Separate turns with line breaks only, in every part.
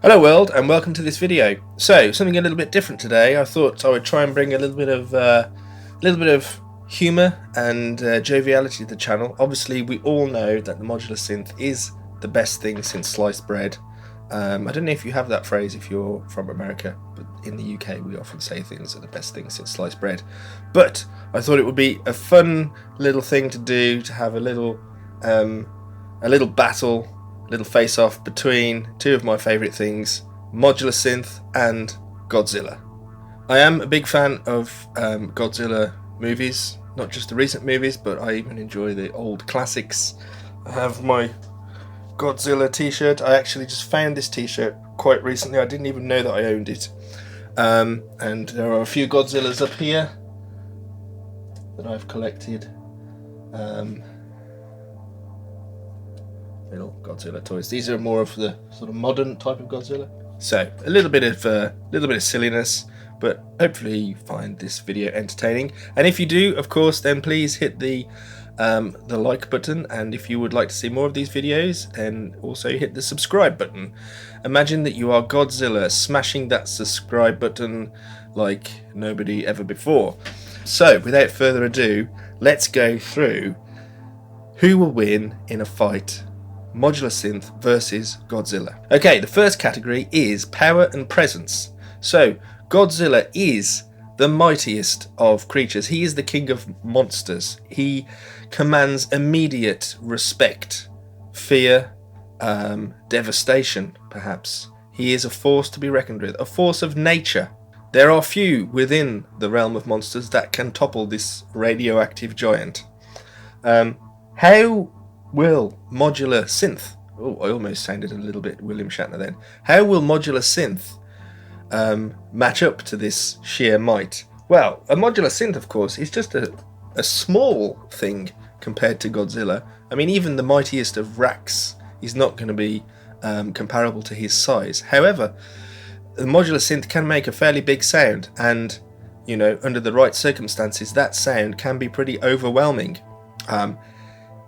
Hello world, and welcome to this video. So, something a little bit different today. I thought I would try and bring a little bit of humour and joviality to the channel. Obviously, we all know that the modular synth is the best thing since sliced bread. I don't know if you have that phrase if you're from America, but in the UK we often say things are the best thing since sliced bread. But I thought it would be a fun little thing to do, to have a little battle, little face-off between two of my favourite things, Modular Synth and Godzilla. I am a big fan of Godzilla movies, not just the recent movies, but I even enjoy the old classics. I have my Godzilla t-shirt. I actually just found this t-shirt quite recently. I didn't even know that I owned it. And there are a few Godzillas up here that I've collected. Little Godzilla toys. These are more of the sort of modern type of Godzilla. So a little bit of silliness, but hopefully you find this video entertaining. And if you do, of course, then please hit the like button. And if you would like to see more of these videos, then also hit the subscribe button. Imagine that you are Godzilla smashing that subscribe button like nobody ever before. So without further ado, let's go through who will win in a fight. Modular Synth versus Godzilla. Okay, the first category is power and presence. So Godzilla is the mightiest of creatures. He is the king of monsters. He commands immediate respect, fear, devastation, perhaps. He is a force to be reckoned with, a force of nature. There are few within the realm of monsters that can topple this radioactive giant. How will Modular Synth, I almost sounded a little bit William Shatner then. How will Modular Synth match up to this sheer might? Well, a Modular Synth, of course, is just a small thing compared to Godzilla. I mean, even the mightiest of racks is not going to be comparable to his size. However, the Modular Synth can make a fairly big sound, and, you know, under the right circumstances, that sound can be pretty overwhelming.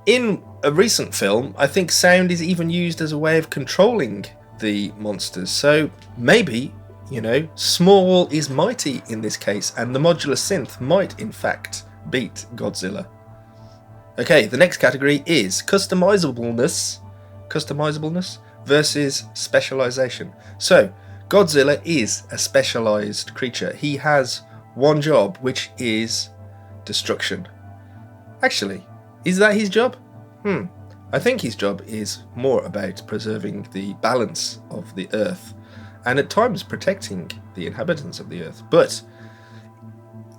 In a recent film, I think sound is even used as a way of controlling the monsters. So maybe, you know, small is mighty in this case, and the Modular Synth might in fact beat Godzilla. Okay, the next category is customizableness versus specialization. So Godzilla is a specialized creature. He has one job, which is destruction. Actually, is that his job? I think his job is more about preserving the balance of the Earth, and at times protecting the inhabitants of the Earth. But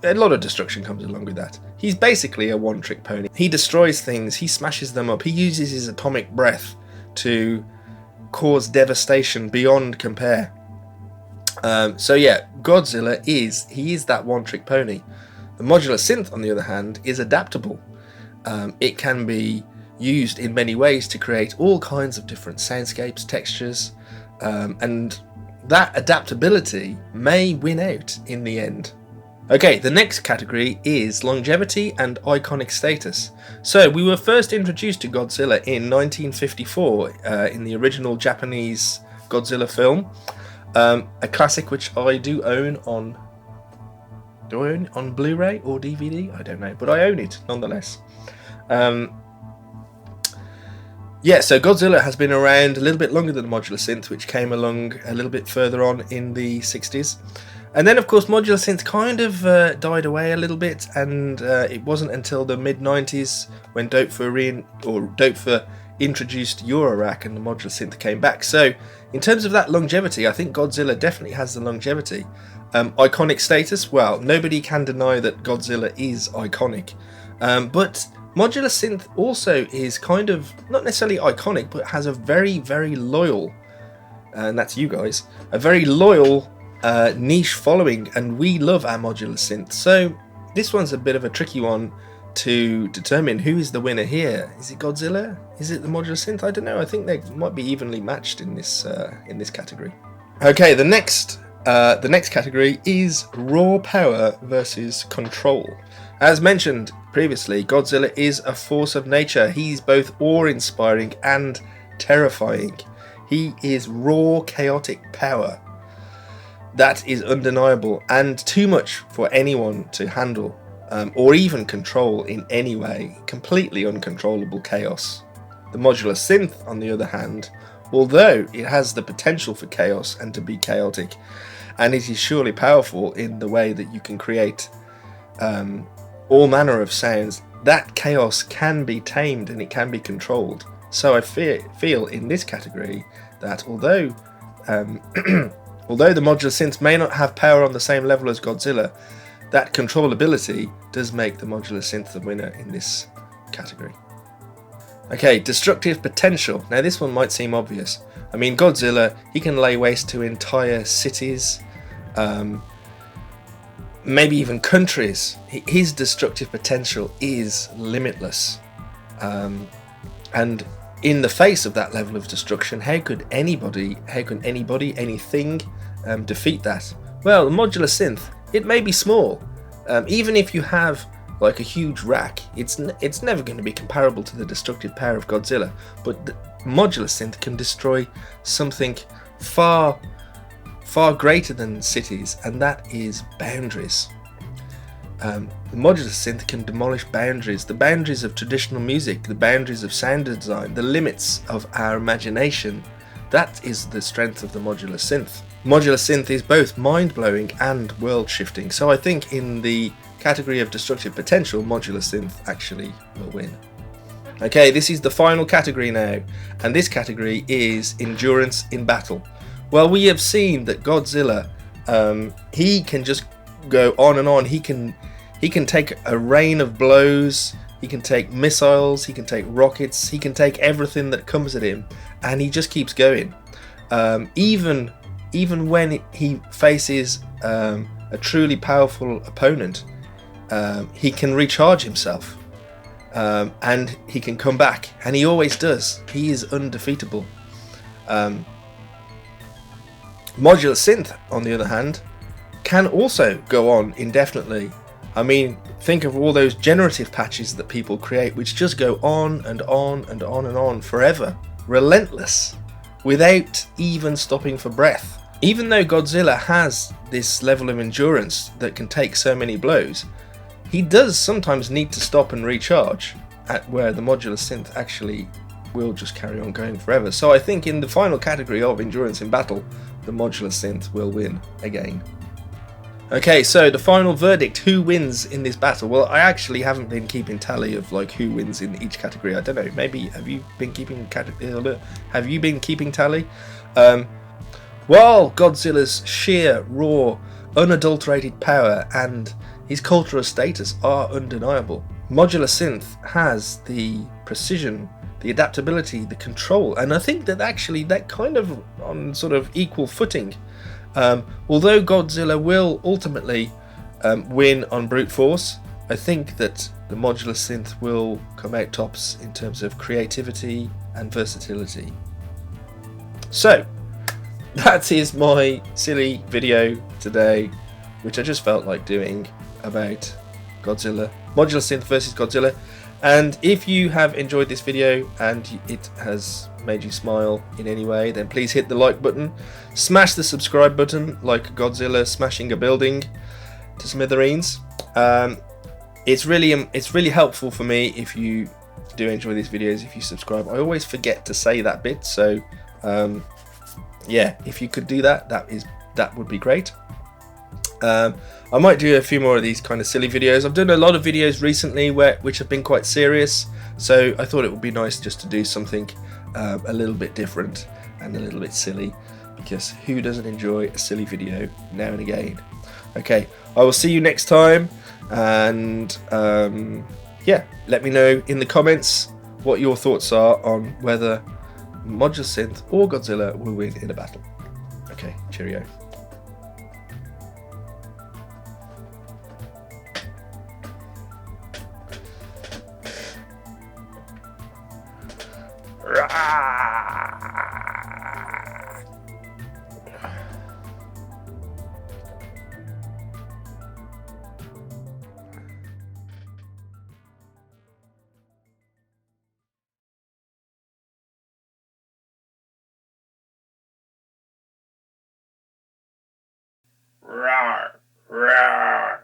a lot of destruction comes along with that. He's basically a one-trick pony. He destroys things, he smashes them up, he uses his atomic breath to cause devastation beyond compare. So yeah, Godzilla is that one-trick pony. The Modular Synth, on the other hand, is adaptable. It can be used in many ways to create all kinds of different soundscapes, textures, and that adaptability may win out in the end. Okay, the next category is longevity and iconic status. So we were first introduced to Godzilla in 1954 in the original Japanese Godzilla film, a classic which I do own on... Do I own it on Blu-ray or DVD? I don't know, but I own it nonetheless. Yeah, so Godzilla has been around a little bit longer than Modular Synth, which came along a little bit further on in the 60s. And then, of course, Modular Synth kind of died away a little bit, and it wasn't until the mid-90s when Dopefer introduced Eurorack and the Modular Synth came back. So, in terms of that longevity, I think Godzilla definitely has the longevity. Iconic status, well, nobody can deny that Godzilla is iconic. But Modular Synth also is kind of, not necessarily iconic, but has a very, very loyal, and that's you guys, a very loyal niche following, and we love our Modular Synth. So this one's a bit of a tricky one to determine who is the winner here. Is it Godzilla? Is it the Modular Synth? I don't know. I think they might be evenly matched in this category. Okay, the next category is raw power versus control. As mentioned previously, Godzilla is a force of nature. He's both awe-inspiring and terrifying. He is raw chaotic power. That is undeniable and too much for anyone to handle or even control in any way. Completely uncontrollable chaos. The modular synth, on the other hand, although it has the potential for chaos and to be chaotic, and it is surely powerful in the way that you can create all manner of sounds, that chaos can be tamed and it can be controlled. So I feel in this category that although although the modular synths may not have power on the same level as Godzilla, that controllability does make the modular synth the winner in this category. Okay, destructive potential. Now this one might seem obvious. I mean, Godzilla, he can lay waste to entire cities, maybe even countries. His destructive potential is limitless. And in the face of that level of destruction, how can anybody, anything defeat that? Well, the modular synth, it may be small. Even if you have like a huge rack, it's never going to be comparable to the destructive power of Godzilla. But the modular synth can destroy something far greater than cities, and that is boundaries. The modular synth can demolish boundaries, the boundaries of traditional music, the boundaries of sound design, the limits of our imagination. That is the strength of the modular synth. Modular synth is both mind-blowing and world-shifting, so I think in the category of destructive potential, modular synth actually will win. Okay, this is the final category now, and this category is endurance in battle. Well, we have seen that Godzilla, he can just go on and on. He can take a rain of blows, he can take missiles, he can take rockets, he can take everything that comes at him, and he just keeps going. Even when he faces a truly powerful opponent, he can recharge himself, and he can come back, and he always does. He is undefeatable. Modular synth, on the other hand, can also go on indefinitely. I mean, think of all those generative patches that people create, which just go on and on and on and on forever, relentless, without even stopping for breath. Even though Godzilla has this level of endurance that can take so many blows, he does sometimes need to stop and recharge, at where the modular synth actually will just carry on going forever. So I think in the final category of endurance in battle, the modular synth will win again. Okay, so the final verdict, who wins in this battle? Well, I actually haven't been keeping tally of like who wins in each category. I don't know, maybe have you been keeping tally? Well, Godzilla's sheer, raw, unadulterated power and his cultural status are undeniable. Modular synth has the precision, the adaptability, the control, and I think that actually that kind of on sort of equal footing. Although Godzilla will ultimately win on brute force, I think that the modular synth will come out tops in terms of creativity and versatility. So that is my silly video today, which I just felt like doing about Godzilla, modular synth versus Godzilla. And if you have enjoyed this video and it has made you smile in any way, then please hit the like button, smash the subscribe button like Godzilla smashing a building to smithereens. It's really helpful for me if you do enjoy these videos, if you subscribe. I always forget to say that bit, so yeah, if you could do that, that would be great. I might do a few more of these kind of silly videos. I've done a lot of videos recently which have been quite serious, so I thought it would be nice just to do something a little bit different and a little bit silly, because who doesn't enjoy a silly video now and again? Okay, I will see you next time, and yeah, let me know in the comments what your thoughts are on whether Modular Synth or Godzilla will win in a battle. Okay, cheerio. Rawr, rawr.